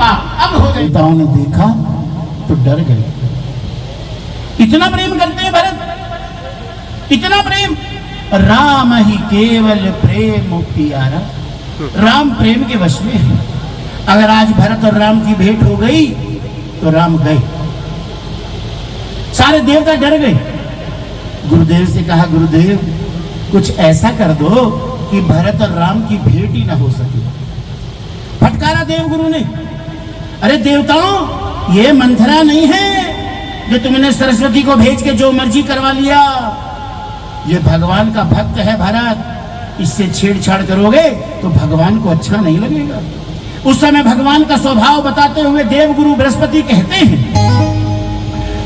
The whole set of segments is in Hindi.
कृपा अब हो गई। पिताओं ने देखा तो डर गए। इतना प्रेम करते हैं भरत, इतना प्रेम। राम ही केवल प्रेम प्यारा, राम प्रेम के वश में है। अगर आज भरत और राम की भेंट हो गई तो राम गए। सारे देवता डर गए। गुरुदेव से कहा, गुरुदेव कुछ ऐसा कर दो कि भरत और राम की भेंट ही ना हो सके। फटकारा देव गुरु ने, अरे देवताओं ये मंथरा नहीं है जो तुमने सरस्वती को भेज के जो मर्जी करवा लिया। ये भगवान का भक्त है भरत, इससे छेड़छाड़ करोगे तो भगवान को अच्छा नहीं लगेगा। उस समय भगवान का स्वभाव बताते हुए देवगुरु बृहस्पति कहते हैं,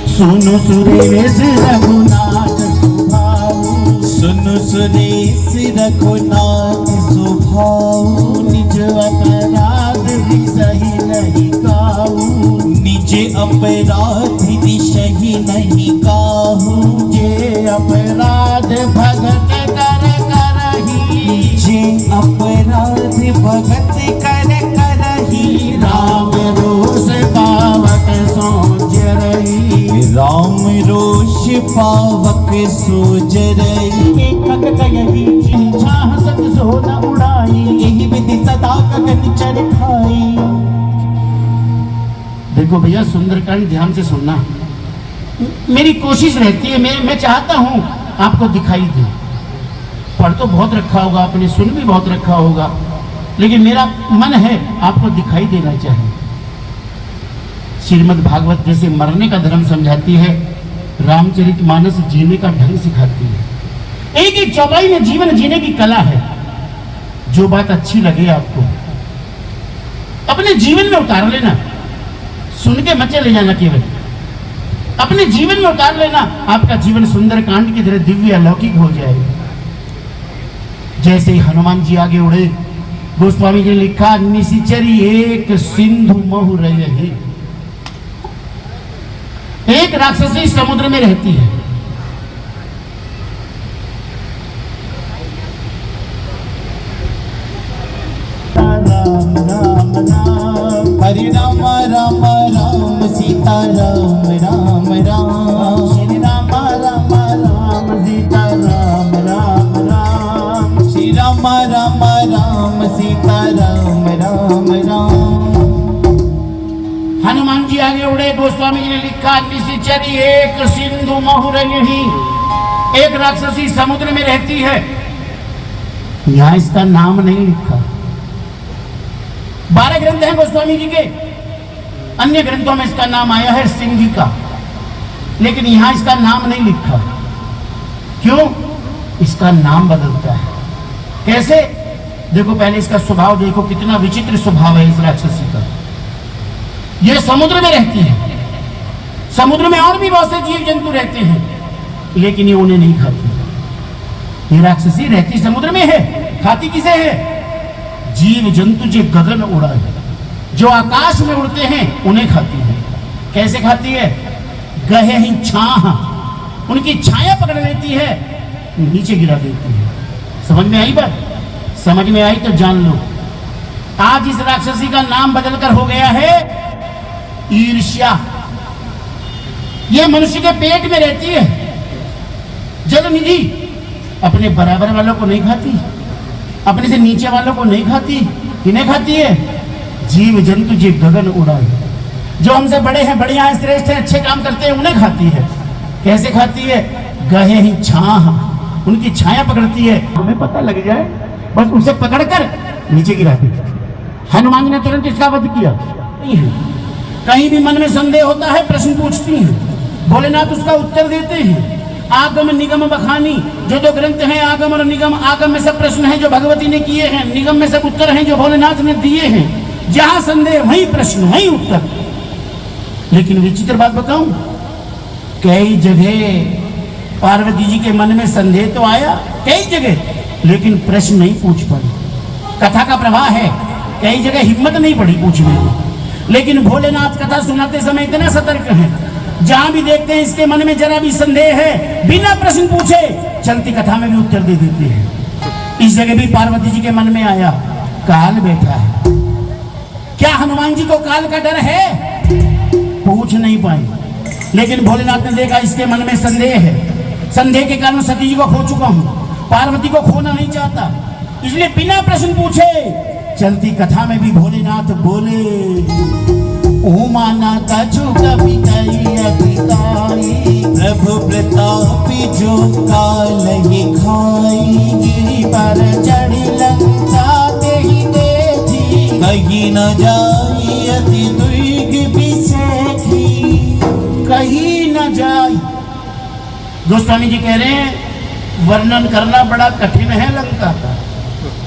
सुनो सुरेश रघुनाथ स्वभाव, सुनो सुरेश रघुनाथ स्वभाव, निज अपराध सही नहीं काहू, निज अपराध सही नहीं काहू, जे अपराध भगत कर करही, जे अपराध भगत कर करही, राम रोष पावक सोच रही, राम रोष पावक सोच रही, एकक कयही इच्छा हसत सो न उड़ाई, यही विधि सदा गगन चर खाई। देखो भैया सुंदरकांड ध्यान से सुनना। मेरी कोशिश रहती है, मैं चाहता हूं आपको दिखाई दे। पढ़ तो बहुत रखा होगा आपने, सुन भी बहुत रखा होगा, लेकिन मेरा मन है आपको दिखाई देना चाहिए। श्रीमद् भागवत जैसे मरने का धर्म समझाती है, रामचरितमानस जीने का ढंग सिखाती है। एक एक चौपाई में जीवन जीने की कला है। जो बात अच्छी लगे आपको अपने जीवन में उतार लेना, सुन के मत चले जाना, केवल अपने जीवन में उतार लेना। आपका जीवन सुंदरकांड की तरह दिव्य अलौकिक हो जाएगा। जैसे ही हनुमान जी आगे उड़े, गोस्वामी जी ने लिखा, निशिचरी एक सिंधु महु रही, एक राक्षसी समुद्र में रहती है। राम राम राम, हरे राम राम राम, सीता राम राम राम, श्री राम राम राम, सीता राम राम राम, श्री राम राम राम, सीता राम राम राम। हनुमान जी आगे उड़े, गोस्वामी जी ने लिखा, निशिचरी एक सिंधु महु रही, एक राक्षसी समुद्र में रहती है। यहां इसका नाम नहीं लिखा। 12 ग्रंथ हैं गोस्वामी जी के, अन्य ग्रंथों में इसका नाम आया है सिंहिका, लेकिन यहां इसका नाम नहीं लिखा। क्यों? इसका नाम बदलता है। कैसे? देखो पहले इसका स्वभाव देखो, कितना विचित्र स्वभाव है इस राक्षसी का। यह समुद्र में रहती है। समुद्र में और भी बहुत से जीव जंतु रहते हैं, लेकिन ये उन्हें नहीं खाती। ये राक्षसी रहती समुद्र में है, खाती किसे है? जीव जंतु जो गगन उड़ाए, जो आकाश में उड़ते हैं उन्हें खाती है। कैसे खाती है? गहे ही छाह, उनकी छाया पकड़ लेती है, नीचे गिरा देती है। समझ में आई बात? समझ में आई तो जान लो। आज इस राक्षसी का नाम बदलकर हो गया है ईर्ष्या। यह मनुष्य के पेट में रहती है, जल निधि। अपने बराबर वालों को नहीं खाती, अपने से नीचे वालों को नहीं खाती। किन्हें खाती है? जीव जंतु जो गगन उड़ाए, जो हमसे बड़े हैं, बढ़िया हैं, श्रेष्ठ हैं, अच्छे काम करते हैं, उन्हें खाती है। कैसे खाती है? गहे ही छाह, उनकी छाया पकड़ती है। हमें पता लग जाए बस उसे पकड़कर नीचे गिराती है। हनुमान जी ने तुरंत इसका वध किया। कहीं भी मन में संदेह होता है, प्रश्न पूछती हैं, भोलेनाथ उसका उत्तर देते हैं। आगम निगम बखानी, जो 2 ग्रंथ हैं, आगम और निगम। आगम में सब प्रश्न हैं जो भगवती ने किए हैं, निगम में सब उत्तर हैं जो भोलेनाथ ने दिए हैं। जहां संदेह वहीं प्रश्न, वहीं उत्तर। लेकिन विचित्र बात बताऊं, कई जगह पार्वती जी के मन में संदेह तो आया, कई जगह, लेकिन प्रश्न नहीं पूछ पाई। कथा का प्रवाह है, कई जगह हिम्मत नहीं पड़ी पूछने की। लेकिन भोलेनाथ कथा सुनाते समय इतना सतर्क है, जहां भी देखते हैं इसके मन में जरा भी संदेह है, बिना प्रश्न पूछे चलती कथा में भी उत्तर दे देते हैं। इस जगह भी पार्वती जी के मन में आया, काल बैठा है, क्या हनुमान जी को काल का डर है? पूछ नहीं पाए। लेकिन भोलेनाथ ने देखा इसके मन में संदेह है, संदेह के कारण सती जी को खो चुका हूं, पार्वती को खोना नहीं चाहता, इसलिए बिना प्रश्न पूछे चलती कथा में भी भोलेनाथ बोले, उमाना कछु कभी अधिकाई, प्रभु प्रतापी जो काल ही खाई, गिरी पर चढ़ी लंका तेहि देखी, कहीं न जाई अति दुर्ग बिसेखी, कहीं न जाए। गोस्वामी जी कह रहे हैं वर्णन करना बड़ा कठिन है लंका का,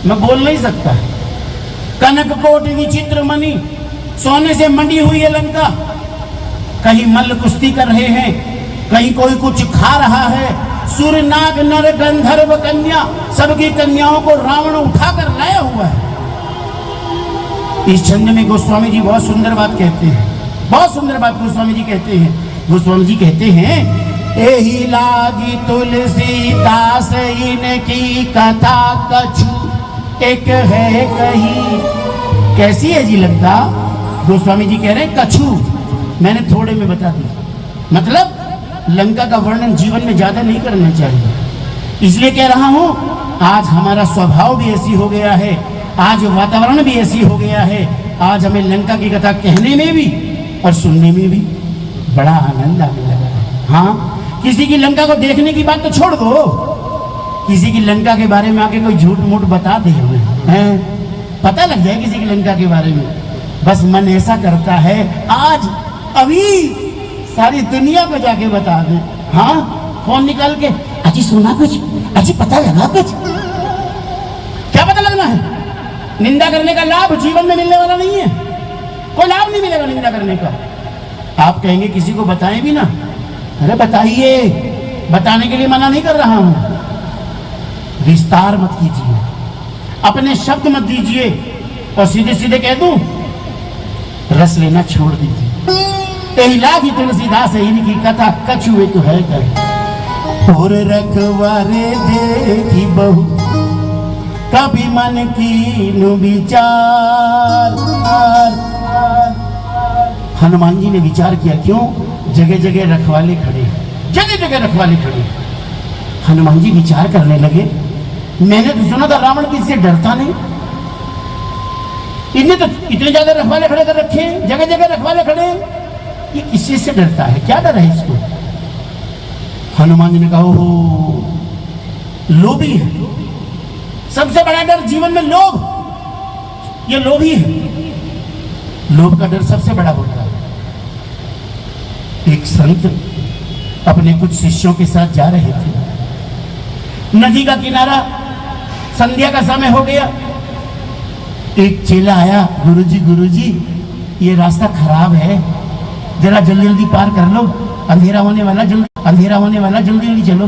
मैं बोल नहीं सकता। कनक कोट विचित्र मणि, सोने से मंडी हुई है लंका। कहीं मल्ल कुश्ती कर रहे हैं, कहीं कोई कुछ खा रहा है। सूर्य नाग नर गंधर्व कन्या, सबकी कन्याओं को रावण उठाकर लाया हुआ है। इस छंद में गोस्वामी जी बहुत सुंदर बात कहते हैं, बहुत सुंदर बात गोस्वामी जी कहते हैं। गोस्वामी जी कहते हैं, एही लागी तुलसीदास इनकी कथा कछु एक है कही। कैसी है जी लंका? गोस्वामी जी कह रहे हैं कछु, मैंने थोड़े में बता दिया। मतलब लंका का वर्णन जीवन में ज्यादा नहीं करना चाहिए। इसलिए कह रहा हूं, आज हमारा स्वभाव भी ऐसी हो गया है, आज वातावरण भी ऐसी हो गया है, आज हमें लंका की कथा कहने में भी और सुनने में भी बड़ा आनंद आने लगा है। हाँ, किसी की लंका को देखने की बात तो छोड़ दो, किसी की लंका के बारे में आके कोई झूठ मूठ बता दे हमें, पता लग जाए किसी की लंका के बारे में, बस मन ऐसा करता है आज अभी सारी दुनिया को जाके बता दे। हाँ, फोन निकाल के, अजी सुना कुछ, अजी पता लगा कुछ। क्या पता लगना है? निंदा करने का लाभ जीवन में मिलने वाला नहीं है, कोई लाभ नहीं मिलेगा निंदा करने का। आप कहेंगे किसी को बताएं भी ना, अरे बताइए, बताने के लिए मना नहीं कर रहा हूं, विस्तार मत कीजिए, अपने शब्द मत दीजिए और सीधे सीधे कह दूं, रस लेना छोड़ दीजिए। लागी तुलसीदास इनकी कथा कछु एक है कही, और रखवारे देखी बहु कभी मन की नु विचार। हनुमान जी ने विचार किया, क्यों? जगह जगह रखवाले खड़े, जगह जगह रखवाले खड़े। हनुमान जी विचार करने लगे, मैंने तो सुना था रावण किससे डरता नहीं, इनने तो इतने ज्यादा रखवाले खड़े कर रखे, जगह जगह रखवाले खड़े, ये किसी से डरता है? क्या डर है इसको? हनुमान जी ने कहा, ओहो, लोभी है, सबसे बड़ा डर जीवन में लोभ, ये लोभी है, लोभ का डर सबसे बड़ा होता है। एक संत अपने कुछ शिष्यों के साथ जा रहे थे, नदी का किनारा, संध्या का समय हो गया। एक चेला आया, गुरुजी ये रास्ता खराब है, जरा जल्दी जल्दी पार कर लो, अंधेरा होने वाला, जल्दी जल्दी चलो।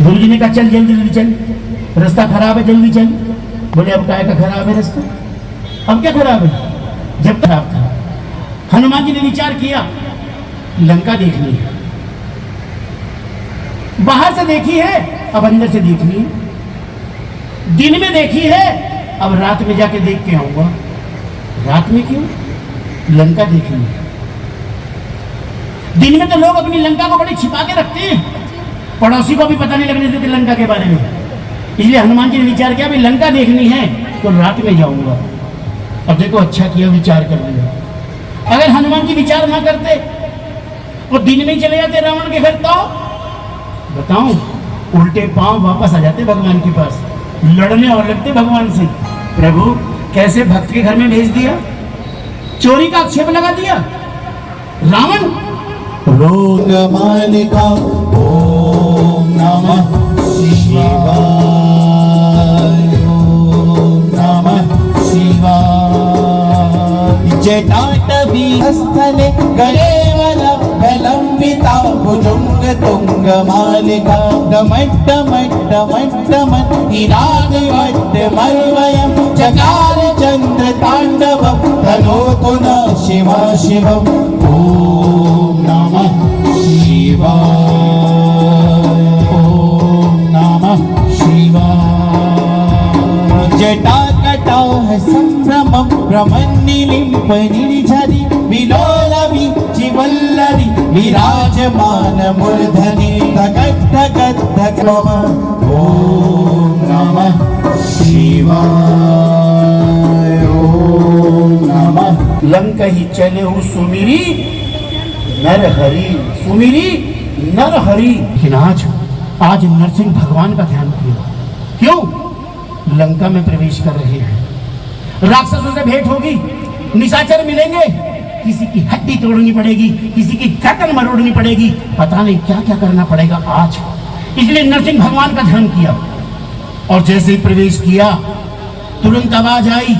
गुरुजी ने कहा, चल जल्दी जल्दी चल, रास्ता खराब है, जल्दी चल। बोले, अब काय का खराब है रास्ता? अब क्या खराब है? जब खराब था। हनुमान जी ने विचार किया, लंका देखनी है, बाहर से देखी है, अब अंदर से देखनी है, दिन में देखी है, अब रात में जाके देख के आऊंगा। रात में क्यों? लंका देखनी है। दिन में तो लोग अपनी लंका को बड़ी छिपा के रखते हैं, पड़ोसी को भी पता नहीं लगने देते लंका के बारे में। इसलिए हनुमान जी ने विचार किया, भाई लंका देखनी है तो रात में जाऊंगा। अब देखो, अच्छा किया विचार कर लिया। अगर हनुमान जी विचार ना करते, वो दिन में चले जाते रावण के घर, तो बताऊं, उल्टे पांव वापस आ जाते भगवान के पास, लड़ने और लगते भगवान से। प्रभु कैसे भक्त के घर में भेज दिया, चोरी का आक्षेप लगा दिया। रावण रोग मालिका ओम नमः शिवाय, ओम नमः शिवाय। जटाटवी स्थले गलेवलम्बिता भुजंग तुंग मालिका, डमट्टमट्टमट्टमट्टमट्टमर्वयं चकार चंद्र तांडवं तनोतु न शिव शिवम्। ओम नमः शिवाय, ओम नमः शिवाय। जटा कटाव సంభ్రమం భ్రమన్నిలింప నిరిఝరి విలోలవి చివల్లరి విరాజమాన మూర్ధని ధగద్ధగద్ధ ఓం నమః శివాయ ఓం నమః लंक ही चले हूँ सुमिरी नर हरि, सुमिरी नर हरि। लेकिन आज नरसिंह भगवान का ध्यान किया। क्यों? लंका में प्रवेश कर रहे हैं, राक्षसों से भेंट होगी, निशाचर मिलेंगे, किसी की हड्डी तोड़नी पड़ेगी, किसी की गर्दन मरोड़नी पड़ेगी, पता नहीं क्या क्या करना पड़ेगा आज। इसलिए नरसिंह भगवान का ध्यान किया और जैसे ही प्रवेश किया तुरंत आवाज आई,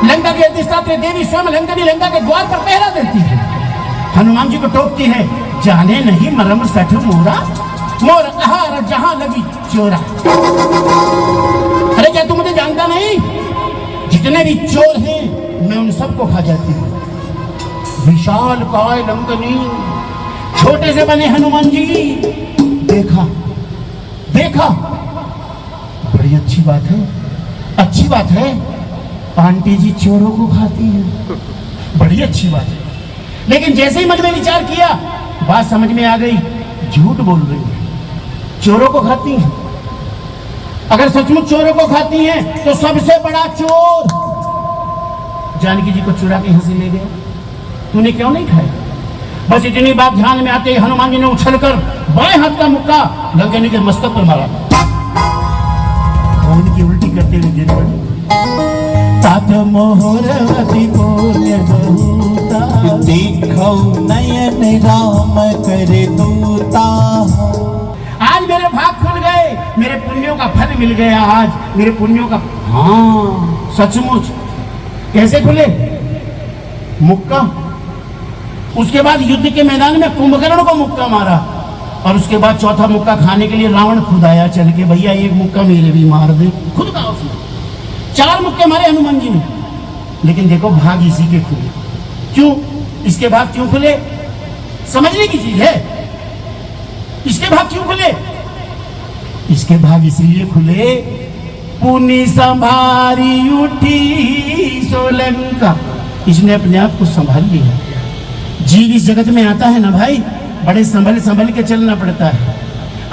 लंका की अधिष्ठात्री देवी स्वयं लंकनी लंका के द्वार पर पहरा देती है। हनुमान जी को टोकती है, जाने नहीं मरम सठ मोरा, मोर आहार जहां लगी चोरा। अरे क्या तुम मुझे जानता नहीं? जितने भी चोर हैं मैं उन सबको खा जाती हूँ। विशाल काय लंकनी, छोटे से बने हनुमान जी, देखा देखा, बड़ी अच्छी बात है, अच्छी बात है। आंटी जी चोरों को खाती है, बड़ी अच्छी बात है। लेकिन जैसे ही मन में विचार किया, बात समझ में आ गई, झूठ बोल रही है, चोरों को खाती हैं। अगर सचमुच चोरों को खाती हैं तो सबसे बड़ा चोर जानकी जी को चुरा के यहां से ले गया, तूने क्यों नहीं खाया? बस इतनी बात ध्यान में आते ही हनुमान जी ने उछलकर बाएं हाथ का मुक्का लंकनी के मस्तक पर मारा, खून की उल्टी करते हुए गिर पड़ी। तात मोहरवती पुण्य बहुता, देखो नयन राम करे दूता। आज मेरे भाग खुल गए, मेरे पुण्यों का फल मिल गया, आज मेरे पुण्यों का। हाँ सचमुच। कैसे खुले? मुक्का। उसके बाद युद्ध के मैदान में कुंभकर्ण को मुक्का मारा और उसके बाद चौथा मुक्का खाने के लिए रावण खुद आया चल के, भैया एक मुक्का मेरे भी मार दे, खुद कहा उसने। 4 मुक्के मारे हनुमान जी ने, लेकिन देखो भाग इसी के खुले। क्यों? इसके भाग क्यों खुले? समझने की चीज है। इसके भाग क्यों खुले? इसके भाग इसलिए खुले, पुनि संभारी उठी सोलंका। इसने अपने आप को संभाल लिया। जीव इस जगत में आता है ना भाई, बड़े संभल संभल के चलना पड़ता है।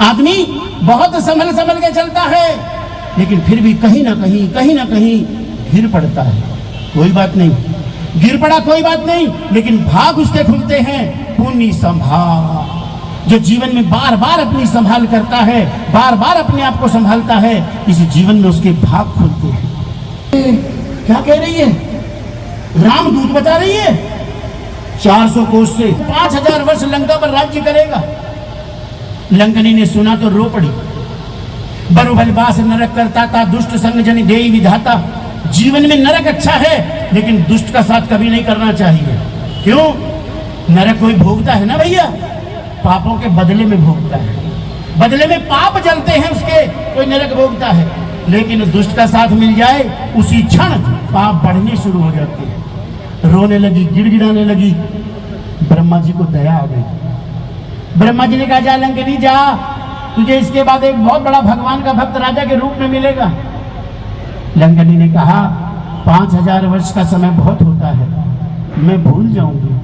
आदमी बहुत संभल संभल के चलता है, लेकिन फिर भी कहीं ना कहीं गिर पड़ता है। कोई बात नहीं, गिर पड़ा कोई बात नहीं, लेकिन भाग उसके खुलते हैं। पुनि संभाल, जो जीवन में बार बार अपनी संभाल करता है, बार बार अपने आप को संभालता है, इस जीवन में उसके भाग खुलते हैं। क्या कह रही है? रामदूत बता रही है 400 कोस से 5000 वर्ष लंका पर राज्य करेगा। लंकनी ने सुना तो रो पड़ी। बरुभल बास नरक करता था, दुष्ट संग जनि देई विधाता। जीवन में नरक अच्छा है, लेकिन दुष्ट का साथ कभी नहीं करना चाहिए। क्यों? नरक कोई भोगता है ना भैया, पापों के बदले में भोगता है, बदले में पाप जलते हैं उसके, कोई नरक भोगता है। लेकिन दुष्ट का साथ मिल जाए, उसी क्षण पाप बढ़ने शुरू हो जाते हैं। रोने लगी, गिड़गिड़ाने लगी। ब्रह्मा जी को दया आ गई। ब्रह्मा जी ने कहा, जा लंकनी जा, तुझे इसके बाद एक बहुत बड़ा भगवान का भक्त राजा के रूप में मिलेगा। लंकनी ने कहा, 5000 वर्ष का समय बहुत होता है, मैं भूल जाऊंगी।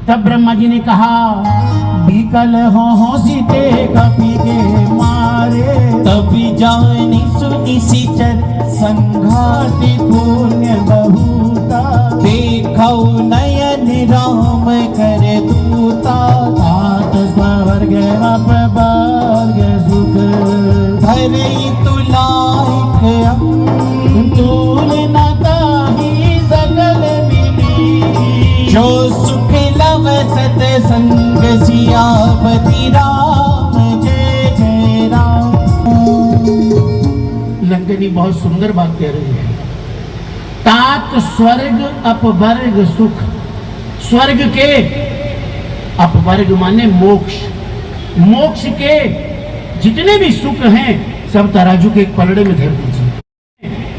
तब ब्रह्मा जी ने कहा, बिकल हो सीते कपि के मारे, तभी जानी सुनी सिचर संघाति पुण्य बहुता। देखो नयन राम करे दूता, तात स्वर्ग अपवर्ग सुख, धरे तुलाइक तुलना ताहि सकल मिली। जो सुख लव सत संग सियापति राम, जय जय राम। लंकनी बहुत सुंदर बात कह रही है। तात स्वर्ग अपवर्ग सुख, स्वर्ग के अपवर्ग माने मोक्ष, मोक्ष के जितने भी सुख हैं सब तराजू के एक पलड़े में धर दीजिए,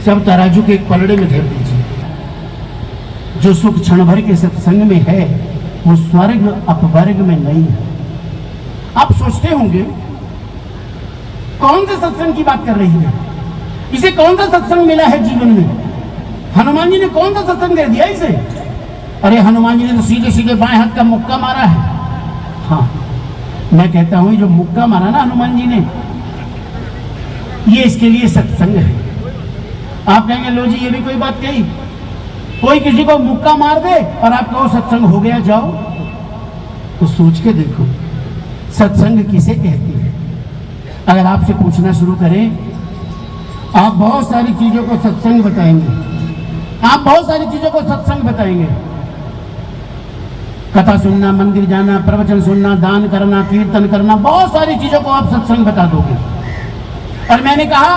सब तराजू के एक पलड़े में धर दीजिए। जो सुख क्षण भर के सत्संग में है वो स्वर्ग अपवर्ग में नहीं है। आप सोचते होंगे कौन से सत्संग की बात कर रही है? इसे कौन सा सत्संग मिला है जीवन में? हनुमान जी ने कौन सा सत्संग दे दिया इसे? अरे हनुमान जी ने तो सीधे सीधे बाएं हाथ का मुक्का मारा है। हाँ, मैं कहता हूं जो मुक्का मारा ना हनुमान जी ने, ये इसके लिए सत्संग है। आप कहेंगे लो जी ये भी कोई बात कही, कोई किसी को मुक्का मार दे और आप कहो सत्संग हो गया जाओ, तो सोच के देखो सत्संग किसे कहते हैं। अगर आपसे पूछना शुरू करें, आप बहुत सारी चीजों को सत्संग बताएंगे, आप बहुत सारी चीजों को सत्संग बताएंगे। कथा सुनना, मंदिर जाना, प्रवचन सुनना, दान करना, कीर्तन करना, बहुत सारी चीजों को आप सत्संग बता दोगे। और मैंने कहा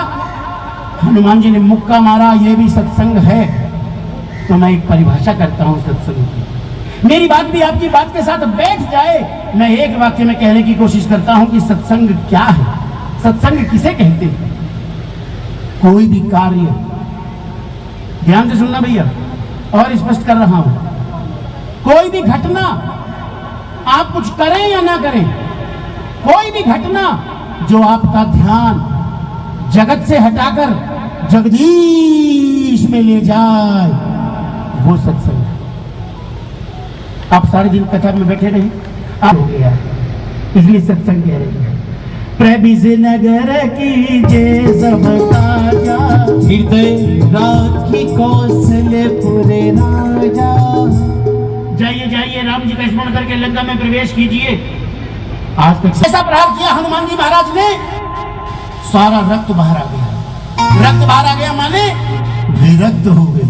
हनुमान जी ने मुक्का मारा, यह भी सत्संग है। तो मैं एक परिभाषा करता हूं सत्संग की, मेरी बात भी आपकी बात के साथ बैठ जाए। मैं एक वाक्य में कहने की कोशिश करता हूं कि सत्संग क्या है, सत्संग किसे कहते हैं। कोई भी कार्य, ध्यान से सुनना भैया, और स्पष्ट कर रहा हूं, कोई भी घटना आप कुछ करें या ना करें, कोई भी घटना जो आपका ध्यान जगत से हटाकर जगदीश में ले जाए, वो सत्संग है। आप सारे दिन कथा में बैठे रहे, आप हो गया, इसलिए सत्संग कह रहे हैं। प्रभिज नगर की जय सब ताजा, हृदय राखी कौशलपुर राजा। जाइए जाइए, राम जी का स्मरण करके लंका में प्रवेश कीजिए। आज तक ऐसा प्रहार किया हनुमान जी महाराज ने, सारा रक्त बाहर आ गया। रक्त बाहर आ गया माने विरक्त हो गए।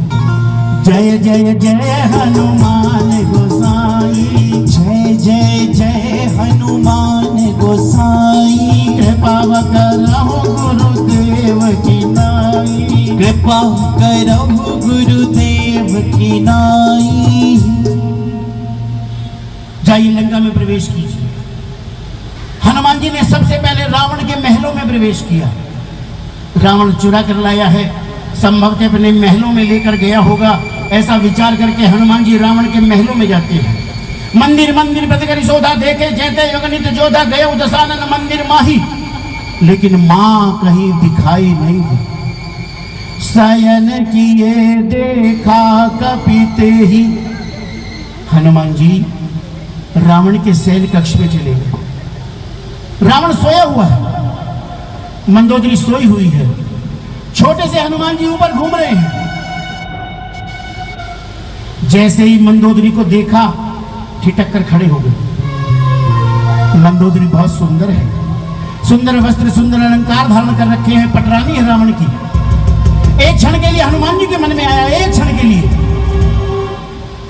जय जय जय हनुमान गोसाई, जय जय जय हनुमान गोसाई। कृपा करहु गुरुदेव की नाई, कृपा करहु गुरुदेव की नाई। जाइए लंका में प्रवेश कीजिए। हनुमान जी ने सबसे पहले रावण के महलों में प्रवेश किया। रावण चुरा कर लाया है, संभवतः अपने महलों में लेकर गया होगा, ऐसा विचार करके हनुमान जी रावण के महलों में जाते हैं। मंदिर मंदिर प्रतिकर सोधा देखे, जैते योगनित जोधा गए दशानन मंदिर माही, लेकिन मां कहीं दिखाई नहीं दी। शयन किए देखा कपिते ही, हनुमान जी रावण के शयन कक्ष में चले गए। रावण सोया हुआ है, मंदोदरी सोई हुई है, छोटे से हनुमान जी ऊपर घूम रहे हैं। जैसे ही मंदोदरी को देखा, ठिठक कर खड़े हो गए। मंदोदरी बहुत सुंदर है, सुंदर वस्त्र, सुंदर अलंकार धारण कर रखे हैं, पटरानी है रावण की। एक क्षण के लिए हनुमान जी के मन में आया, एक क्षण के लिए,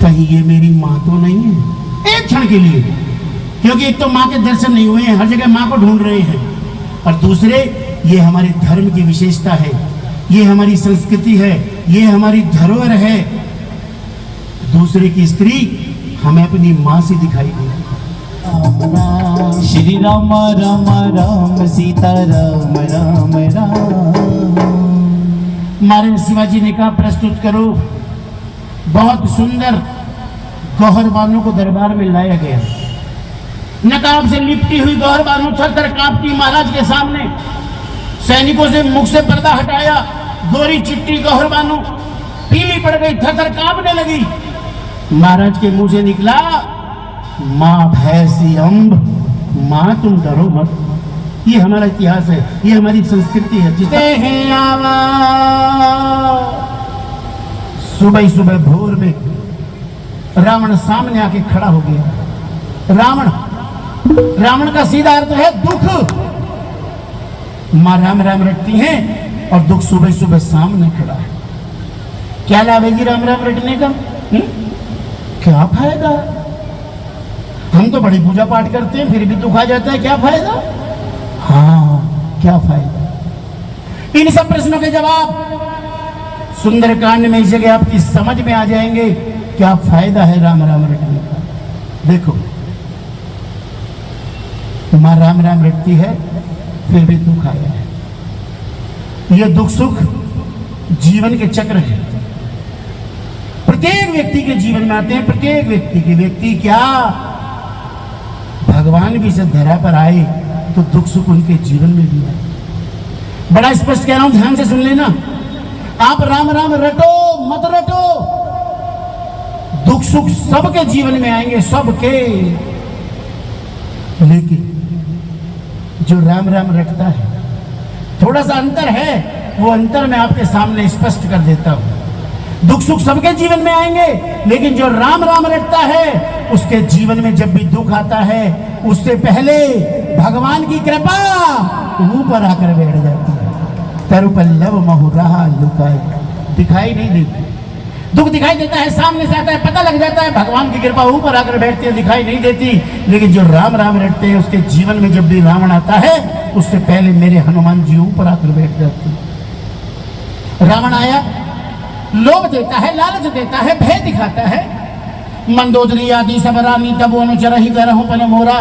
कहीं ये मेरी मां तो नहीं है। एक क्षण के लिए, क्योंकि एक तो मां के दर्शन नहीं हुए हैं, हर जगह मां को ढूंढ रहे हैं, और दूसरे ये हमारे धर्म की विशेषता है, ये हमारी संस्कृति है, ये हमारी धरोहर है। दूसरे की स्त्री हमें अपनी मां से दिखाई दे। श्री राम राम राम सीता राम राम राम। महाराज शिवाजी ने कहा प्रस्तुत करो। बहुत सुंदर गौहर बानों को दरबार में लाया गया। नकाब से लिपटी हुई गौहर बानों थर थर कांपती महाराज के सामने। सैनिकों से मुख से पर्दा हटाया, गोरी चिट्टी गौहर बानों पीली पड़ गई, थर थर कांपने लगी। महाराज के मुंह से निकला, मां भैंसी अम्ब, मां तुम डरो मत। ये हमारा इतिहास है, ये हमारी संस्कृति है। सुबह सुबह भोर में रावण सामने आके खड़ा हो गया। रावण का सीधा अर्थ है दुख। मां राम राम रटती हैं और दुख सुबह सुबह सामने खड़ा है। क्या लाभ है जी राम राम रटने का? क्या फायदा? हम तो बड़ी पूजा पाठ करते हैं, फिर भी दुख आ जाता है, क्या फायदा? हाँ, क्या फायदा? इन सब प्रश्नों के जवाब सुंदरकांड में इस जगह आपकी समझ में आ जाएंगे। क्या फायदा है राम राम रटने का? देखो, मां राम राम रटती है, फिर भी दुख आया है। ये दुख सुख जीवन के चक्र है, प्रत्येक व्यक्ति के जीवन में आते हैं। प्रत्येक व्यक्ति क्या भगवान भी से धरा पर आए तो दुख सुख उनके जीवन में भी आए। बड़ा स्पष्ट कह रहा हूं, ध्यान से सुन लेना। आप राम राम रटो मत रटो, दुख सुख सबके जीवन में आएंगे, सबके। लेकिन जो राम राम रटता है, थोड़ा सा अंतर है, वो अंतर मैं आपके सामने स्पष्ट कर देता हूं। दुख सुख सबके जीवन में आएंगे, लेकिन जो राम राम रटता है उसके जीवन में जब भी दुख आता है, उससे पहले भगवान की कृपा ऊपर आकर बैठ जाती है। तरुपल्लव महुराहा लुकाई, दिखाई नहीं देती। दुख दिखाई देता है, सामने से आता है, पता लग जाता है, भगवान की कृपा ऊपर आकर बैठती है, दिखाई नहीं देती। लेकिन जो राम राम रटते हैं, उसके जीवन में जब भी रावण आता है, उससे पहले मेरे हनुमान जी ऊपर आकर बैठ जाते हैं। रावण आया, लोभ देता है, लालच देता है, भय दिखाता है। मंदोदरी आदि सब रानी तब अनुचर ही करहूं पन मोरा।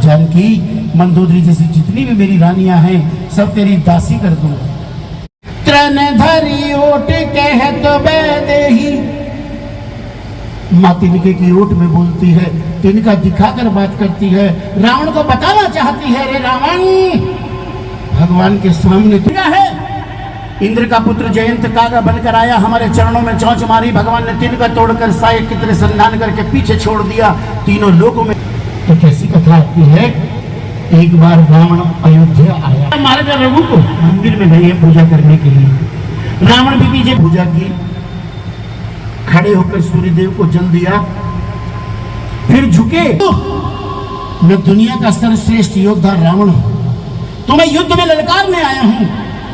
जानकी, मंदोदरी जैसी जितनी भी मेरी रानियां हैं, सब तेरी दासी कर दूंगा। त्रन धरी ओट कह तो बेदेही, माँ तिनके की ओट में बोलती है, तिनका दिखाकर बात करती है, रावण को बताना चाहती है, रे रावण भगवान के सामने क्या है। इंद्र का पुत्र जयंत कागा बनकर आया, हमारे चरणों में चौंच मारी, भगवान ने तिनका तोड़कर साये की तरह संधान करके पीछे छोड़ दिया तीनों लोगों में। तो कैसी कथा आती है, एक बार रावण अयोध्या आया, महाराजा रघु को मंदिर में गए पूजा करने के लिए। रावण भी पीछे पूजा की, खड़े होकर सूर्यदेव को जल दिया, फिर झुके। मैं दुनिया का सर्वश्रेष्ठ योद्धा रावण हूं, तुम्हें युद्ध में ललकारने आया हूं।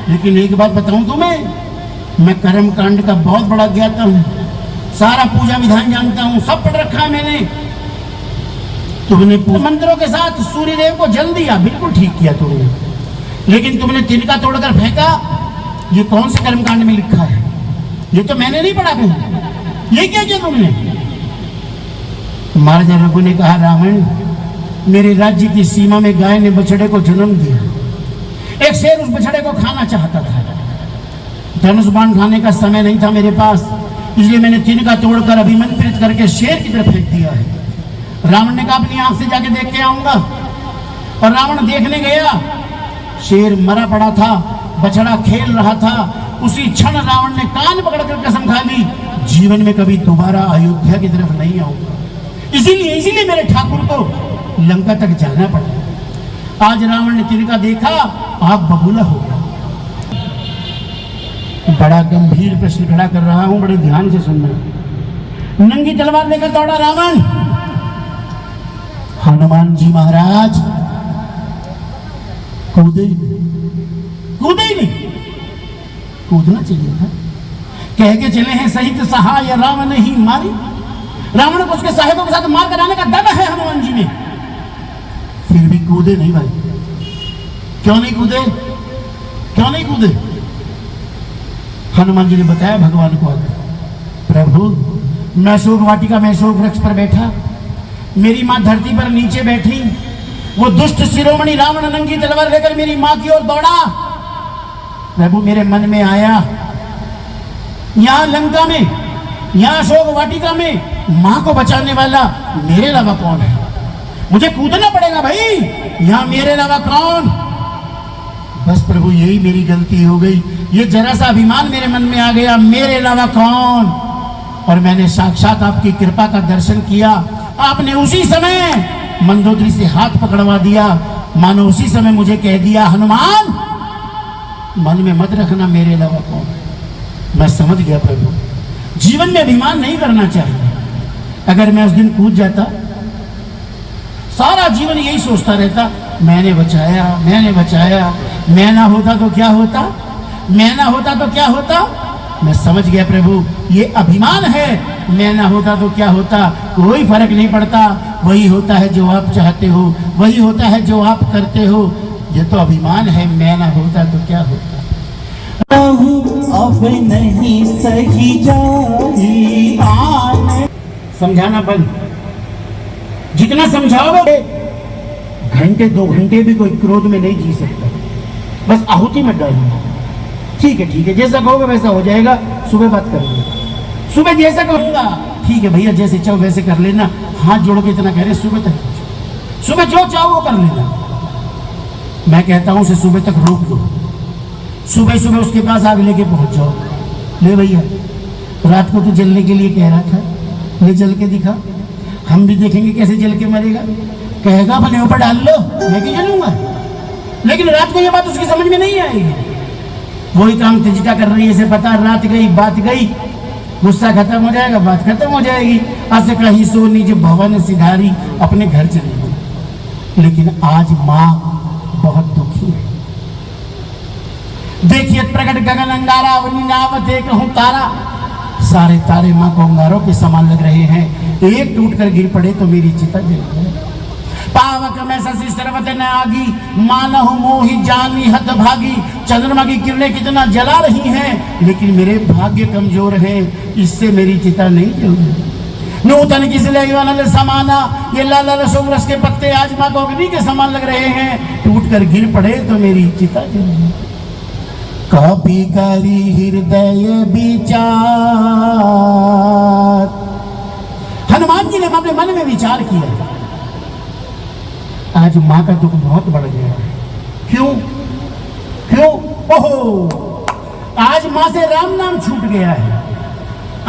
लेकिन एक बात बताऊं तुम्हें, मैं कर्म कांड का बहुत बड़ा ज्ञाता हूं, सारा पूजा विधान जानता हूं, सब पढ़ रखा है मैंने। तुमने मंत्रों के साथ सूर्यदेव को जल दिया, बिल्कुल ठीक किया तुमने, लेकिन तुमने तिनका तोड़कर फेंका, ये कौन से कर्म कांड में लिखा है? ये तो मैंने नहीं पढ़ा कहीं, ये क्या किया तुमने? महाराजा रघु ने कहा, रावण, मेरे राज्य की सीमा में गाय ने बछड़े को जन्म दिया, एक शेर उस बछड़े को खाना चाहता था, धनुष बाण खाने का समय नहीं था मेरे पास, इसलिए मैंने तिनका तोड़कर अभिमंत्रित करके शेर की तरफ फेंक दिया है। रावण ने कहा, अपनी आंख से जाके देख के आऊंगा। और रावण देखने गया, शेर मरा पड़ा था, बछड़ा खेल रहा था। उसी क्षण रावण ने कान पकड़कर कसम खा ली, जीवन में कभी दोबारा अयोध्या की तरफ नहीं आऊंगा। इसीलिए मेरे ठाकुर को लंका तक जाना पड़ा। आज रावण ने तिनका देखा, आग बबूला हो गया। बड़ा गंभीर प्रश्न खड़ा कर रहा हूं, बड़े ध्यान से सुनना। नंगी तलवार लेकर दौड़ा रावण, हनुमान जी महाराज कूदे ही नहीं, कूदना चाहिए था। कह के चले हैं, सहित सहाय रावण ही मारी। रावण को उसके साहिबों के साथ मार कराने का डर है हनुमान जी में, फिर भी कूदे नहीं भाई। क्यों नहीं कूदे? क्यों नहीं कूदे? हनुमान जी ने बताया भगवान को आकर, प्रभु मैं अशोक वाटिका में अशोक वृक्ष पर बैठा, मेरी मां धरती पर नीचे बैठी, वो दुष्ट शिरोमणि रावण नंगी तलवार लेकर मेरी मां की ओर दौड़ा। प्रभु मेरे मन में आया, यहां लंका में, यहां अशोक वाटिका में मां को बचाने वाला मेरे अलावा कौन है? मुझे कूदना पड़ेगा भाई, यहां मेरे अलावा कौन? बस प्रभु यही मेरी गलती हो गई, ये जरा सा अभिमान मेरे मन में आ गया, मेरे अलावा कौन? और मैंने साक्षात आपकी कृपा का दर्शन किया। आपने उसी समय मंदोदरी से हाथ पकड़वा दिया, मानो उसी समय मुझे कह दिया, हनुमान मन में मत रखना मेरे अलावा कौन। मैं समझ गया प्रभु, जीवन में अभिमान नहीं करना चाहिए। अगर मैं उस दिन कूद जाता, सारा जीवन यही सोचता रहता, मैंने बचाया, मैंने बचाया, मैं ना होता तो क्या होता, मैं ना होता तो क्या होता। मैं समझ गया प्रभु, ये अभिमान है, मैं ना होता तो क्या होता, कोई फर्क नहीं पड़ता, वही होता है जो आप चाहते हो, वही होता है जो आप करते हो। ये तो अभिमान है, मैं ना होता तो क्या होता। अब नहीं सही जाही, समझाना बंद, जितना समझाओगे, घंटे 2 घंटे भी कोई क्रोध में नहीं जी सकता, बस आहुति में डालूंगा। ठीक है, जैसा कहोगे वैसा हो जाएगा, सुबह बात करेंगे, सुबह जैसा कहूँगा। ठीक है भैया, जैसे चाहो वैसे कर लेना, हाथ जोड़ के इतना कह रहे, सुबह तक, सुबह जो चाहो वो कर लेना। मैं कहता हूं उसे सुबह तक रोक दो, सुबह सुबह उसके पास आग लेके पहुंच जाओ। ले भैया, रात को तो जलने के लिए कह रहा था, ले जल के दिखा, हम भी देखेंगे कैसे जल के मरेगा। कहेगा अपने ऊपर डाल लो, मैं क्यों जलूंगा। लेकिन रात को ये बात उसकी समझ में नहीं आएगी। वही काम तेजिका कर रही है, इसे पता रात गई बात गई, गुस्सा खत्म हो जाएगा, बात खत्म हो जाएगी। अस कहीं सो निज भवन सिधारी, अपने घर चली गई। लेकिन आज माँ बहुत दुखी है। देखिए प्रकट गगन अंगारा, अवनी नावत एक हूं तारा। सारे तारे माँ को अंगारों के समान लग रहे हैं। एक टूट कर गिर पड़े तो मेरी चिता जल जाए। पावक में शशि सर्वत न आगी, मानहु मोहि जानी हत भागी। चंद्रमा की किरणें कितना जला रही हैं, लेकिन मेरे भाग्य कमजोर हैं, इससे मेरी चिता नहीं जल रही। नूतन किसले समाना, ये लाल लाल सोमरस के पत्ते आज माँ को अग्नि के समान लग रहे हैं। टूट कर गिर पड़े तो मेरी चिता जल जाए। कभी करी हृदय विचार, हनुमान जी ने अपने मन में विचार किया, आज मां का दुख बहुत बढ़ गया है। क्यों क्यों? ओहो, आज मां से राम नाम छूट गया है।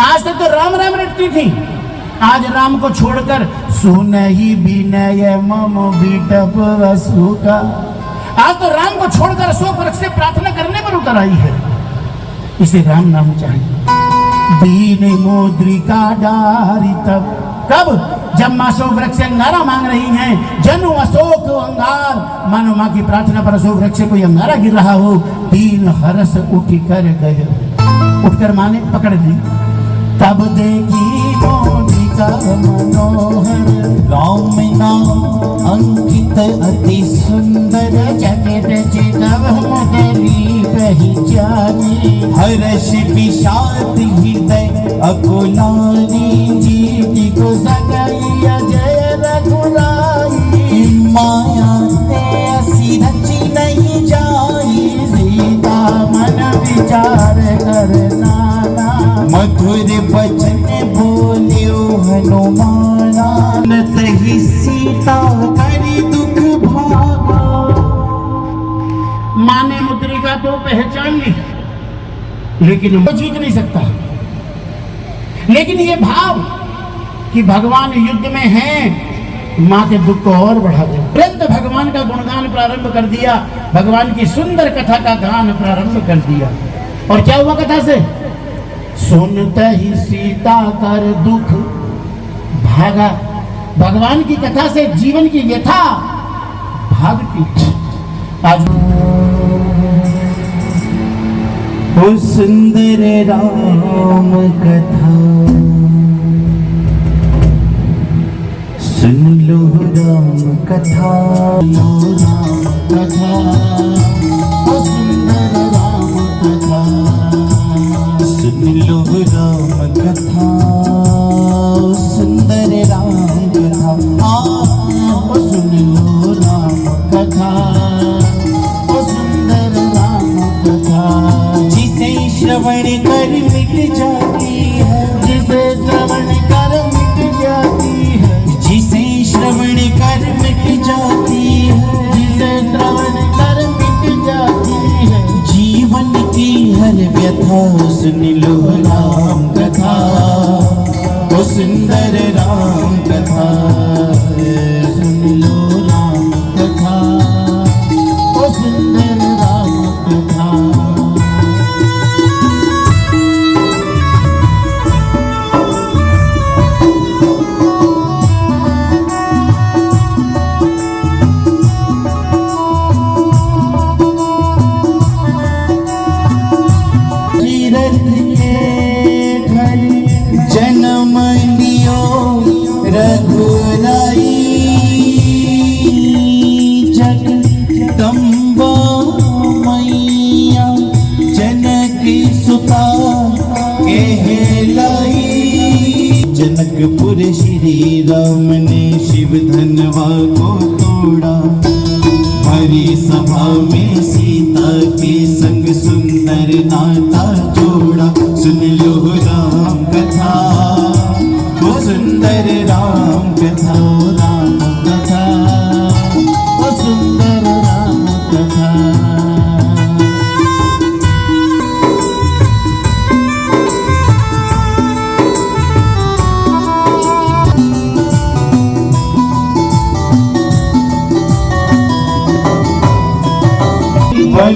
आज तक तो राम राम रटती थी, आज राम को छोड़कर सुनहि विनय मम बिटप वसु का। आज तो राम को छोड़कर अशोक वृक्ष से प्रार्थना करने पर उतर आई है। इसे राम नाम चाहिए। दीन मुद्रिका डारी तब, कब? जब माँ अशोक वृक्ष से अंगारा मांग रही हैं। जनु अशोक अंगार, मानो माँ की प्रार्थना पर अशोक वृक्ष से कोई अंगारा गिर रहा हो। दीन हरस उठ कर गए, उठकर माँ ने पकड़ ली। तब देखी मोनिका मनोहर, राम नाम अंकित अति सुंदर। जगत चितव मुदरी पहचानी, हर्ष विषाद हृदय अकुलानी। जीति को सकई जय रघुराई, माया ते असी रची नहीं जाई। सीता मन विचार कर नाना, मधुर वचन बोलियो हनुमाना। तही सीता करी दुख भागा। माँ ने मुद्रिका तो पहचान ली, लेकिन वो जीत नहीं सकता। लेकिन ये भाव कि भगवान युद्ध में हैं, माँ के दुख को और बढ़ा दे। तुरंत भगवान का गुणगान प्रारंभ कर दिया, भगवान की सुंदर कथा का गान प्रारंभ कर दिया। और क्या हुआ कथा से? सुनते ही सीता कर दुख भागा। भगवान की कथा से जीवन की व्यथा भागती। आज ओ सुंदर राम कथा, सुन लो राम कथा। लो राम कथा, ओ सुंदर राम कथा। सुन लो राम कथा, ओ सुंदर राम कथा। ओ सुन लो राम कथा, ओ सुंदर राम कथा। जिसे श्रवण कर मिट जाती है, जिसे श्रवण कर मिट जाती है, जिसे श्रवण कर मिट जाती है, जिसे श्रवण कर मिट जाती है। जीवन की हर व्यथा सुन लो राम कथा। ओ सुंदर राम कथा, सुन लो राम कथा। ओ सुंदर राम कथा। जन्म लियो रघुर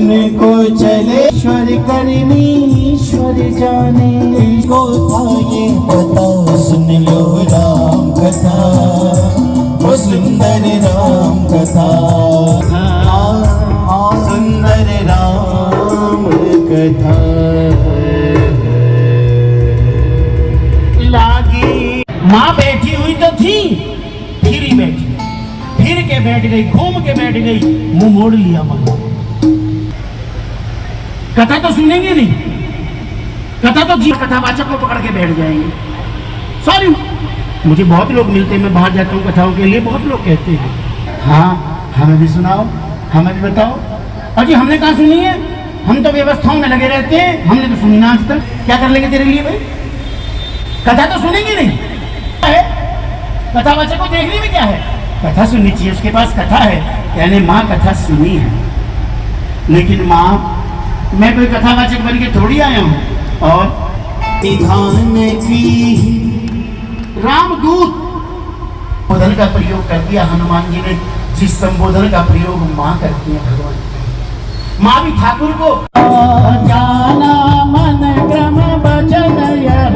उनको चले ईश्वर करनीश्वर जाने, को था ये पता सुन लो राम कथा, वो सुंदर राम कथा, सुंदर राम कथा लागी। माँ बैठी हुई तो थी, फिर ही बैठी, फिर के बैठ गई, घूम के बैठ गई, मुंह मोड़ लिया माँ। कथा तो सुनेंगे नहीं, कथा तो जी कथावाचक को पकड़ के बैठ जाएंगे। सॉरी, मुझे बहुत लोग मिलते हैं, मैं बाहर जाता हूँ कथाओं के लिए, बहुत लोग कहते हैं हाँ हमें भी सुनाओ, हमें भी बताओ। अजी हमने कहाँ सुनी है, हम तो व्यवस्थाओं में लगे रहते हैं, हमने तो सुनी ना आज तक। क्या कर लेंगे तेरे लिए भाई, कथा तो सुनेंगे नहीं है। कथावाचक को देखने में क्या है, कथा सुननी चाहिए, उसके पास कथा है, यानी माँ कथा सुनी है। लेकिन माँ, मैं कोई कथावाचक बन के थोड़ी आया हूँ। और निधान की रामदूत संबोधन का प्रयोग कर दिया हनुमान जी ने, जिस संबोधन का प्रयोग माँ करती है भगवान। माँ भी ठाकुर को जाना मन क्रम बचन यह,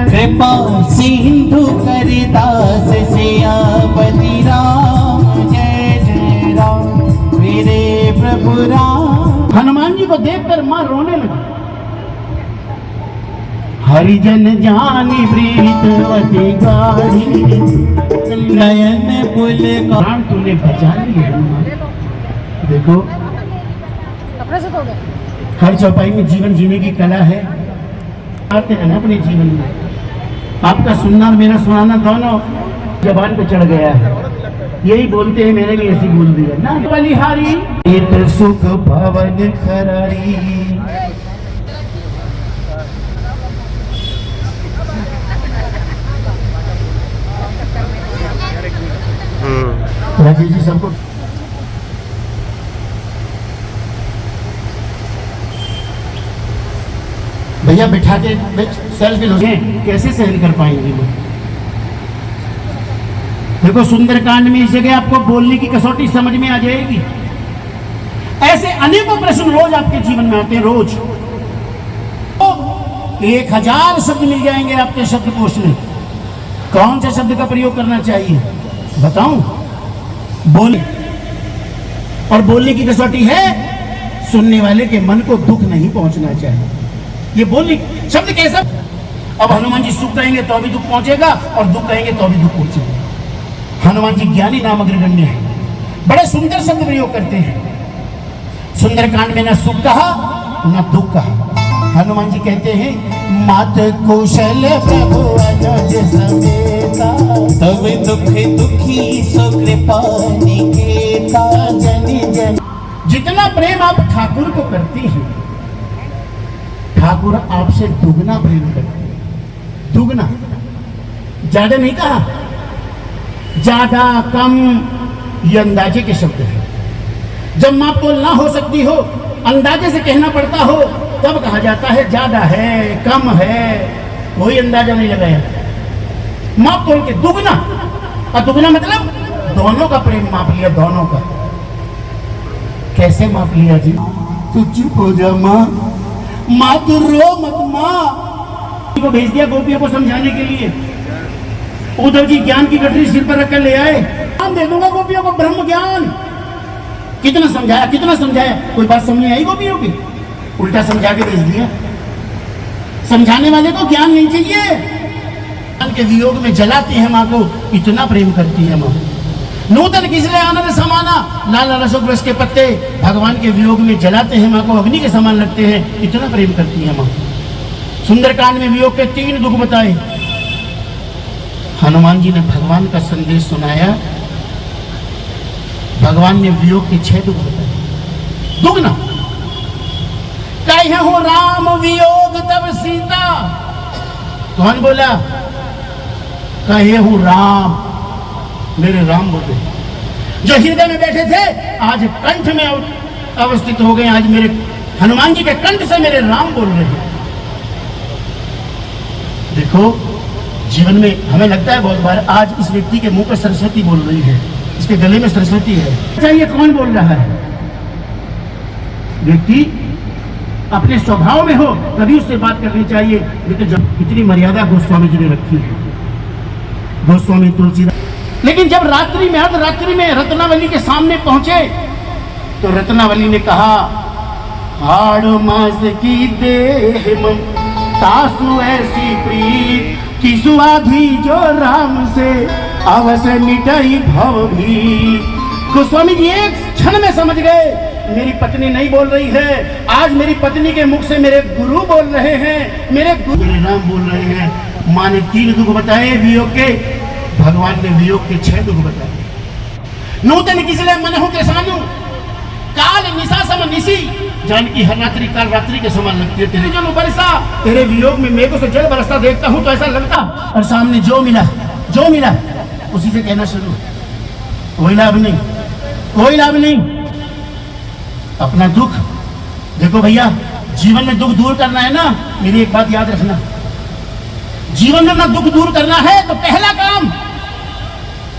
कृपा सिंधु कर दास सियापति राम, जय जय राम मेरे प्रभु राम। हनुमान जी को देखकर माँ रोने लगी। हरिजन जानी प्रीतवती गाढ़ी, नयन पुल का प्राण तूने बचा लिया हनुमान। देखो हर चौपाई में जीवन जीने की कला है, आते हैं ना अपने जीवन में। आपका सुनना और मेरा सुनाना दोनों जबान पे चढ़ गया है, यही बोलते हैं, मैंने भी ऐसी बोल दिया ना। बलिहारी एक सुख भवन खरारी, राजेश जी सबको भैया बिठा के सेल्फी लो, कैसे सहन कर पाएंगे लोग। देखो सुंदरकांड में इस जगह आपको बोलने की कसौटी समझ में आ जाएगी। ऐसे अनेकों प्रश्न रोज आपके जीवन में आते हैं, रोज 1000 शब्द मिल जाएंगे आपके शब्दकोश में। कौन से शब्द का प्रयोग करना चाहिए बताऊं? बोले, और बोलने की कसौटी है सुनने वाले के मन को दुख नहीं पहुंचना चाहिए। ये बोलने शब्द कैसा, अब हनुमान जी सुख कहेंगे तो भी दुख पहुंचेगा, और दुख कहेंगे तो भी दुख पहुंचेगा। हनुमान जी ज्ञानी नाम अग्रगण्य है, बड़े सुंदर शब्द प्रयोग करते हैं। सुंदरकांड में न सुख कहा न दुख कहा। हनुमान जी कहते हैं मात कुशल प्रभु अनुज समेता, तब दुख दुखी सो कृपा निकेता, जन जन। जितना प्रेम आप ठाकुर को करते हैं, ठाकुर आपसे दुगना प्रेम करते हैं, दुगना। ज्यादा नहीं कहा, ज्यादा कम ये अंदाजे के शब्द है। जब माप तोल ना हो सकती हो, अंदाजे से कहना पड़ता हो, तब कहा जाता है ज्यादा है कम है, कोई अंदाजा नहीं लगाया। माप तोल के दुगना, और दुगना मतलब दोनों का प्रेम माप लिया, दोनों का। कैसे माप लिया जी? तू चुप हो जा माँ, माँ तू रो मत माँ। को भेज दिया गोपियों को समझाने के लिए। उद्धव जी ज्ञान की गठरी सिर पर रखकर ले आए, ज्ञान दे दूंगा गोपियों को, ब्रह्म ज्ञान। कितना समझाया, कितना समझाया, कोई बात समझ नहीं आई गोपियों की, उल्टा समझा के भेज दिया। समझाने वाले को ज्ञान नहीं चाहिए। ज्ञान के वियोग में जलाती है माँ को, इतना प्रेम करती है माँ। नूतन किसले आनंद समाना, लाल रसों वृक्ष के पत्ते भगवान के वियोग में जलाते हैं माँ को, अग्नि के समान लगते हैं, इतना प्रेम करती है माँ। सुंदरकांड में वियोग के 3 दुख बताए। हनुमान जी ने भगवान का संदेश सुनाया, भगवान ने वियोग के 6 दुख बताए। दुगना कहे हो राम वियोग तब सीता, कौन बोला? कहे हो राम, मेरे राम बोले, जो हृदय में बैठे थे आज कंठ में अवस्थित हो गए। आज मेरे हनुमान जी के कंठ से मेरे राम बोल रहे हैं। देखो जीवन में हमें लगता है बहुत बार, आज इस व्यक्ति के मुंह पर सरस्वती बोल रही है, इसके गले में सरस्वती है। अच्छा ये कौन बोल रहा है? व्यक्ति अपने स्वभाव में हो तभी उससे बात करनी चाहिए। लेकिन जब इतनी मर्यादा गोस्वामी जी ने रखी है, गोस्वामी तुलसीदास। लेकिन जब रात्रि में अर्धरात्रि में रत्नावली के सामने पहुंचे तो रत्नावली ने कहा, हाड़ मास की देह मन तासु ऐसी प्रीत कि सुआधी जो राम से अवश्य मिटाई भव भी। गोस्वामी जी एक क्षण में समझ गए मेरी पत्नी नहीं बोल रही है, आज मेरी पत्नी के मुख से मेरे गुरु बोल रहे हैं, मेरे राम बोल रहे हैं। माँ ने 3 दुख बताए वियोग के, भगवान ने वियोग के 6 दुख बताए। नूतन किसले मन हो कृषाणु काल निशा सम निशी, जानकी हर रात्रि काल रात्रि के समान लगती है। तेरे जन बरसा, तेरे वियोग में मेघों से जल बरसता देखता हूँ तो ऐसा लगता, और सामने जो मिला उसी से कहना शुरू, कोई लाभ नहीं, कोई लाभ नहीं। अपना दुख देखो भैया, जीवन में दुख दूर करना है ना, मेरी एक बात याद रखना, जीवन में अपना दुख दूर करना है तो पहला काम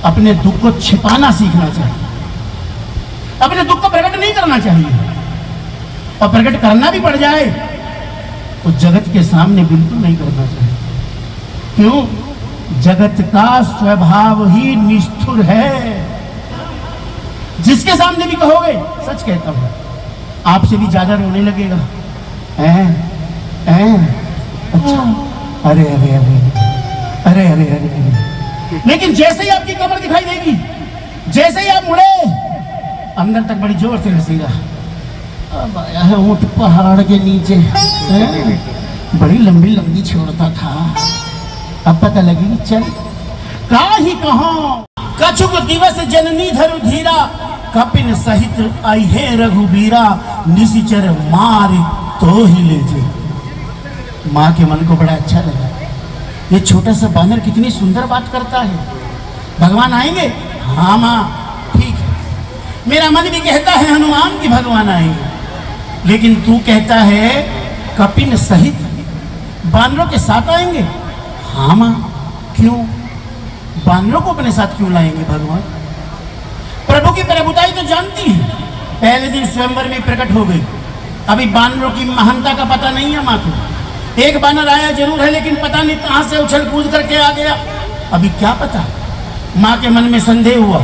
अपने दुख को छिपाना सीखना चाहिए। अपने दुख को प्रकट नहीं करना चाहिए, और प्रकट करना भी पड़ जाए तो जगत के सामने बिल्कुल नहीं करना चाहिए। क्यों? जगत का स्वभाव ही निष्ठुर है। जिसके सामने भी कहोगे, सच कहता हूं, आपसे भी ज्यादा रोने लगेगा। अच्छा, अरे अरे अरे अरे अरे अरे। लेकिन जैसे ही आपकी कमर दिखाई देगी, जैसे ही आप मुड़े, अंदर तक बड़ी जोर से हंसेगा। अब आया है ऊंट पहाड़ के नीचे, बड़ी लंबी लंबी छोड़ता था, अब पता लगेगी चल का ही कहो। कछुक दिवस जननी धरु धीरा, कपिन सहित आई है रघुबीरा, निशिचर मार तो ही ले जे। माँ के मन को बड़ा अच्छा लगा, ये छोटा सा बानर कितनी सुंदर बात करता है। भगवान आएंगे? हाँ माँ ठीक है। मेरा मन भी कहता है हनुमान की भगवान आएंगे, लेकिन तू कहता है कपिन सहित, बानरों के साथ आएंगे? हाँ माँ। क्यों? बानरों को अपने साथ क्यों लाएंगे भगवान? प्रभु की प्रभुताई तो जानती है, पहले दिन स्वयंवर में प्रकट हो गई। अभी बानरों की महानता का पता नहीं है माँ को। एक बानर आया जरूर है, लेकिन पता नहीं कहां से उछल कूद करके आ गया, अभी क्या पता। माँ के मन में संदेह हुआ,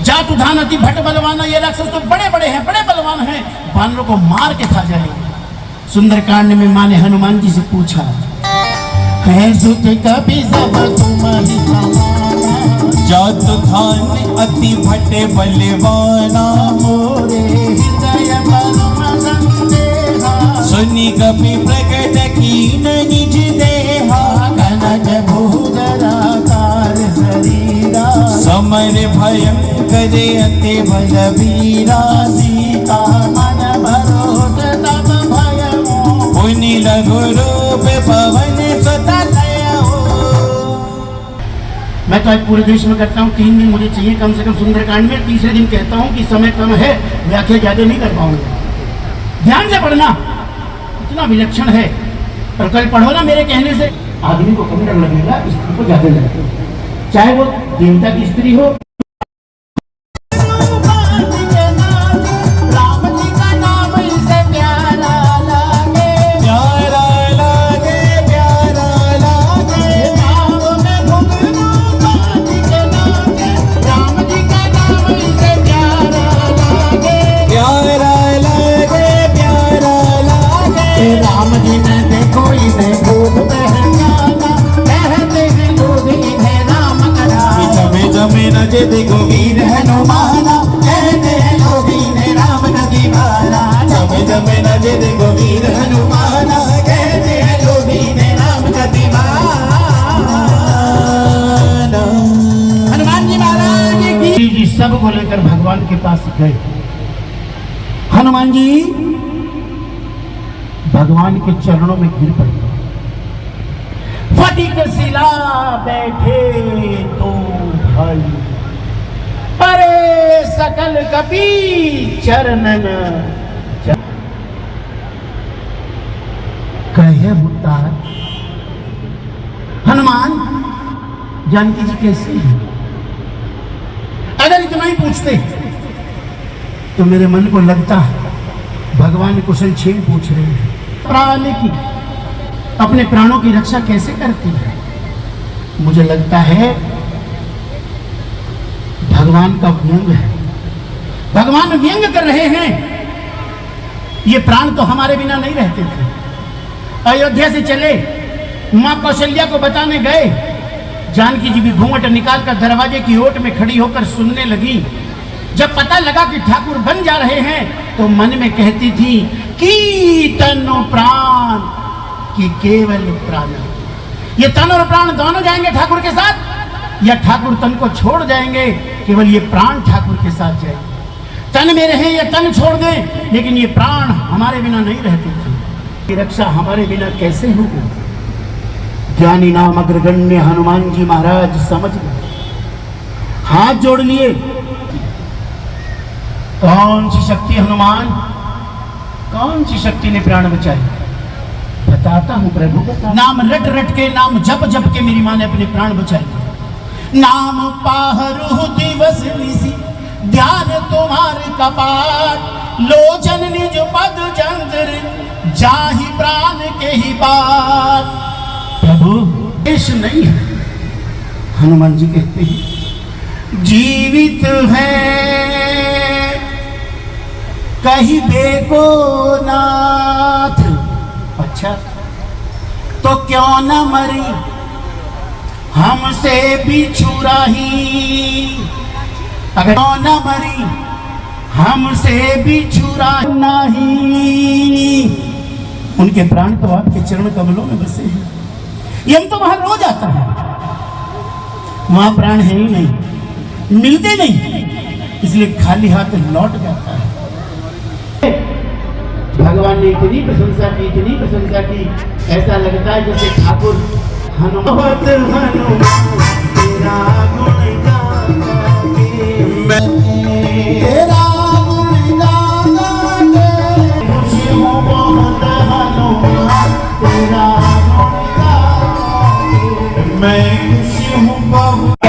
जातु धान अति भट्ट बलवाना, ये राक्षस तो बड़े बड़े हैं, बड़े बलवान हैं, बानरों को मार के खा जाएंगे। सुंदरकांड में माँ ने हनुमान जी से पूछा, है सुत कभी सब तुम्हारी जातु धान अति भट्ट बलवाना, मोरे हृदय परम संदेहा, सुनि कपि प्रकट कीन निज देहा, कनक भूधराकार शरीरा, समर भयंकर अति बलवीरा, सीता मन भरोस तब भयमो, पुनि लघु रूप पवन सुत लयो। मैं तो आज पूरे देश में करता हूँ, 3 दिन मुझे चाहिए कम से कम सुंदरकांड में। तीसरे दिन कहता हूँ कि समय कम है, व्याख्या ज्यादा नहीं कर पाऊंगा। ध्यान से पढ़ना, इतना विलक्षण है। और कल पढ़ो ना मेरे कहने से, आदमी को कम डर लगेगा, स्त्री को ज्यादा लगेगा, चाहे वो देवता की स्त्री हो। राम जी ने देखो इन्हें खूब पहचाना, कहते हैं लोग इन्हें राम करा, जमे जमे न जे देखो वीर हनुमाना, कहते हैं लोग इन्हें राम का दीवाना, जमे जमे न जे देखो वीर हनुमाना, कहते हैं लोग इन्हें राम का दीवाना। हनुमान जी महाराज की जी सब को लेकर भगवान के पास गए। हनुमान जी भगवान के चरणों में गिर पड़े, फटिक शिला बैठे तो भाई, अरे सकल कपि चरणन कहे मुद्दा। हनुमान जानकी जी कैसे हैं? अगर इतना ही पूछते तो मेरे मन को लगता भगवान कुशल छेम पूछ रहे हैं, प्राण की अपने प्राणों की रक्षा कैसे करती है? मुझे लगता है भगवान का व्यंग है, भगवान व्यंग कर रहे हैं। ये प्राण तो हमारे बिना नहीं रहते थे। अयोध्या से चले, मां कौशल्या को बताने गए, जानकी जी भी घूंघट निकाल कर दरवाजे की ओट में खड़ी होकर सुनने लगी। जब पता लगा कि ठाकुर बन जा रहे हैं तो मन में कहती थी कि तनो प्राण कि केवल प्राण। ये तन और प्राण दोनों जाएंगे ठाकुर के साथ, या ठाकुर तन को छोड़ जाएंगे, केवल ये प्राण ठाकुर के साथ जाएंगे। तन में रहे या तन छोड़ दें, लेकिन ये प्राण हमारे बिना नहीं रहते थे। ये रक्षा हमारे बिना कैसे होगी? ज्ञानी नाम अग्रगण्य हनुमान जी महाराज समझ गए, हाथ जोड़ लिए। कौन सी शक्ति हनुमान, कौन सी शक्ति ने प्राण बचाए? बताता हूं प्रभु, नाम रट रट के, नाम जप जप के मेरी मां ने अपने प्राण बचाए। नाम पाहरु दिवस निसी, ध्यान तुम्हार कपाट, लोचन निज पद जंतर, जाहि प्राण के ही बात। प्रभु देश नहीं है, हनुमान जी कहते हैं जीवित है कहीं बेको नाथ। अच्छा तो क्यों न मरी हमसे बिछुराही, अगर क्यों न मरी हमसे बिछुरा नहीं। उनके प्राण तो आपके चरण कमलों में बसे हैं, ये हम तो वहां रोज आता है, वहां प्राण है ही नहीं, मिलते नहीं, इसलिए खाली हाथ लौट जाता है। भगवान ने इतनी प्रशंसा की, इतनी प्रशंसा की, ऐसा लगता है जैसे ठाकुर हनुमान तेरा गुण गाके, खुशी हूँ बहुत हनुमान तेरा गुण गाके, मैं खुशी हूँ बहुत।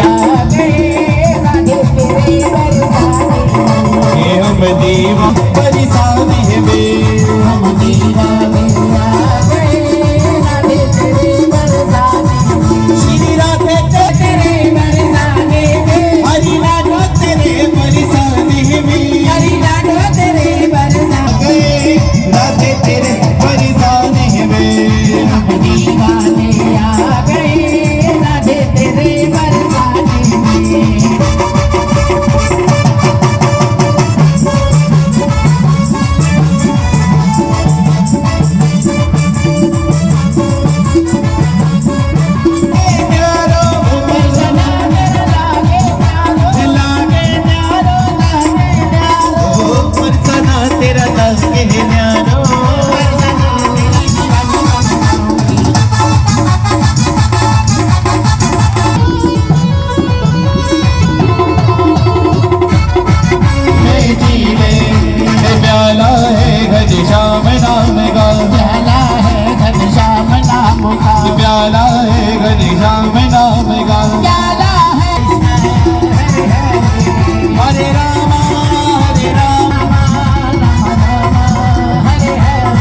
हम दीवा परिसानी है बे, हम दीवा श्री राधे तेरे बरसाने में, हरि राधो तेरे बरसाने में, हरि राधो तेरे बरसाने में, राधे तेरे बरसाने में, हम दीवाने आ गए राधे तेरे बरसाने में। घनश्याम नाम का प्याला है, घनश्याम नाम का प्याला है, घनश्याम नाम का प्याला है। हरे राम हरे राम हरे हरे,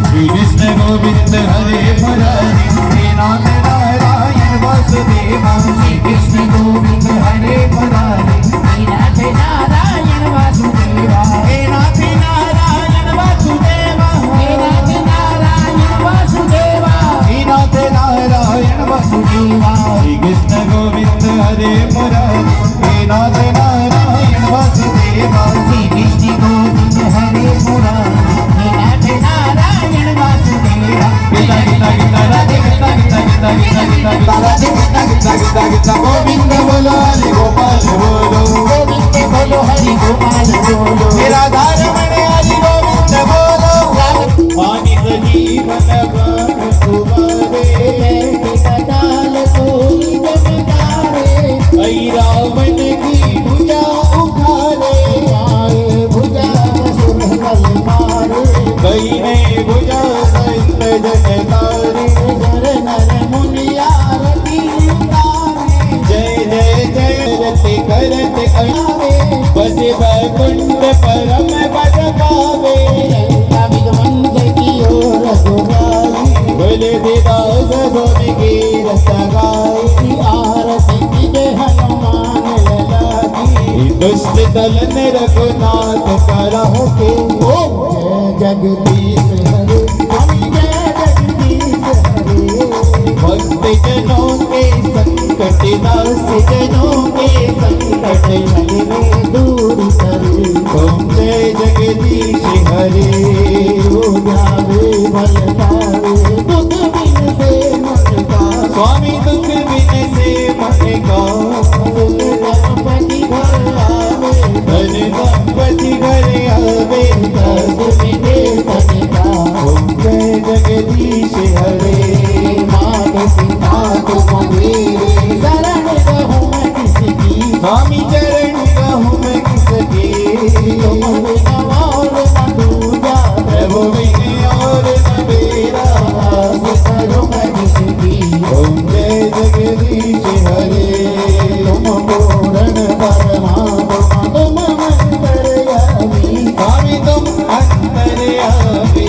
श्री कृष्ण गोविंद हरे मुरारी, श्री नाथ नारायण वासुदेवा, श्री कृष्ण गोविंद हरे मुरारी, श्री नाथ नारायण वासुदेवा, हे नाथ नारायण वासुदेवा, हे नाथ नारायण वासुदेवा, हे नाथ नारायण वासुदेवा, श्री कृष्ण गोविंद हरे मुरारी, हे नाथ नारायण वासुदेवा, श्री कृष्ण गोविंद हरे मुरारी, हे नाथ नारायण वासुदेवा। गोविंद बोलो हरि गोपाल बोलो, गोविंद बोलो हरि गोपाल बोलो, मेरा धारमण हरि गोविंद बोलो। मानिस जीवन तुम्हारे कटाल कोई जमदारे, ऐ रावण की भुजा उखाड़े, आए भुजा सुरगल मारे, कई ने भुजा संत जन तारे, नर नर मुनिया रति उतारे, जय जय जय रति करत आवे, बस वैकुंठ परम पद पावे। दुष्ट दलन रघुनाथ कराहो के जय जगदीश हरे स्वामी जय जगदीश हरे भक्त जनों के संकट नाश जनों के संकट हरे दूर करे ओम जय जगदीश हरे हो जावे भल पावे दुख बिन से मन का स्वामी दुख बिन से मन का गणपति घर आवे धन गणपति घर आवे दस मिले तन का ओम जय जगदीश हरे मात सीता तुम मेरे शरण कहूँ मैं किसकी स्वामी चरण कहूँ मैं किसकी तुम बिना और न दूजा प्रभु बिन और न मेरा आस करूँ मैं किसकी ओम जय जगदीश हरे तुम पूर्ण परमात्मा तुम अंतर्यामी स्वामी तुम अंतर्यामी